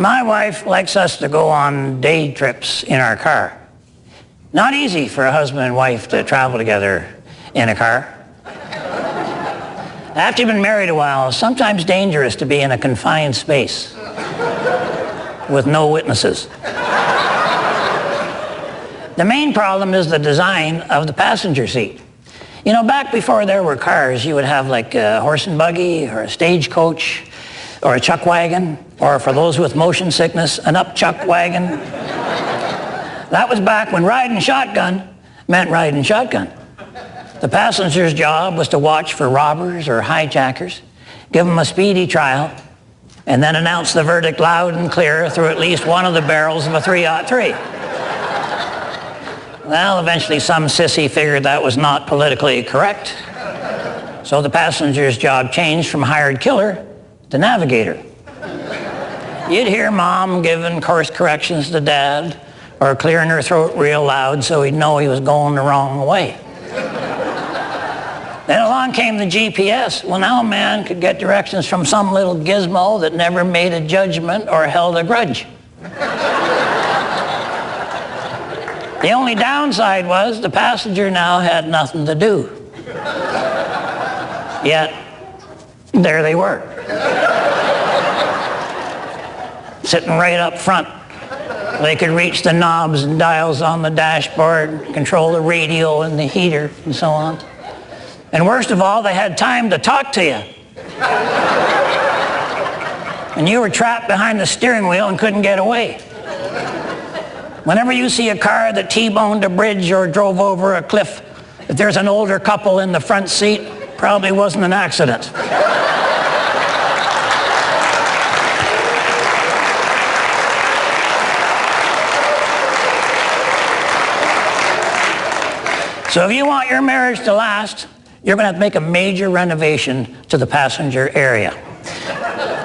My wife likes us to go on day trips in our car. Not easy for a husband and wife to travel together in a car. After you've been married a while, it's sometimes dangerous to be in a confined space with no witnesses. The main problem is the design of the passenger seat. You know, back before there were cars, you would have like a horse and buggy or a stagecoach or a chuck wagon, or for those with motion sickness, an up chuck wagon. That was back when riding shotgun meant riding shotgun. The passenger's job was to watch for robbers or hijackers, give them a speedy trial, and then announce the verdict loud and clear through at least one of the barrels of a 303. Well, eventually some sissy figured that was not politically correct, so the passenger's job changed from hired killer to navigator. You'd hear mom giving course corrections to dad or clearing her throat real loud so he'd know he was going the wrong way. Then along came the GPS. Well, now a man could get directions from some little gizmo that never made a judgment or held a grudge. The only downside was the passenger now had nothing to do. Yet, there they were. Sitting right up front. They could reach the knobs and dials on the dashboard, control the radio and the heater and so on. And worst of all, they had time to talk to you. And you were trapped behind the steering wheel and couldn't get away. Whenever you see a car that T-boned a bridge or drove over a cliff, if there's an older couple in the front seat, probably wasn't an accident. So if you want your marriage to last, you're going to have to make a major renovation to the passenger area.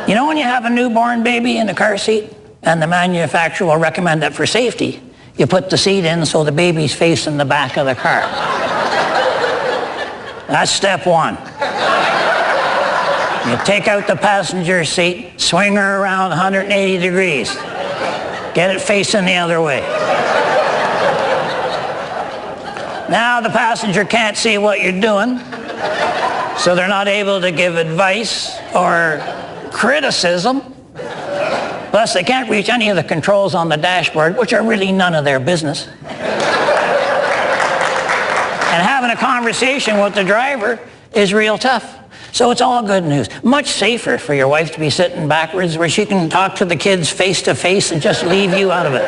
You know when you have a newborn baby in the car seat and the manufacturer will recommend that for safety, you put the seat in so the baby's facing the back of the car. That's step one. You take out the passenger seat, swing her around 180 degrees. Get it facing the other way. Now the passenger can't see what you're doing, so they're not able to give advice or criticism. Plus, they can't reach any of the controls on the dashboard, which are really none of their business. And having a conversation with the driver is real tough. So it's all good news. Much safer for your wife to be sitting backwards where she can talk to the kids face to face and just leave you out of it.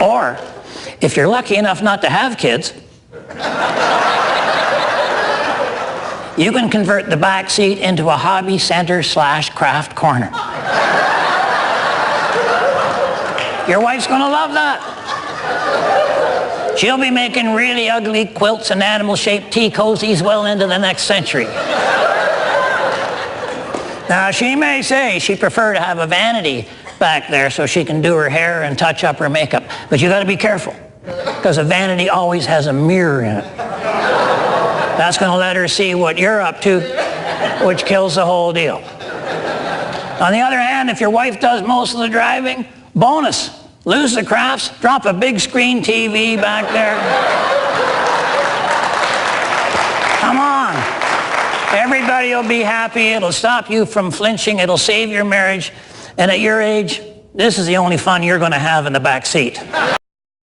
Or, if you're lucky enough not to have kids, you can convert the back seat into a hobby center / craft corner. Your wife's gonna love that. She'll be making really ugly quilts and animal-shaped tea cozies well into the next century. Now, she may say she'd prefer to have a vanity back there so she can do her hair and touch up her makeup, but you gotta be careful, because a vanity always has a mirror in it. That's going to let her see what you're up to, which kills the whole deal. On the other hand, if your wife does most of the driving, bonus. Lose the crafts, drop a big screen TV back there. Come on. Everybody will be happy. It'll stop you from flinching. It'll save your marriage. And at your age, this is the only fun you're going to have in the back seat.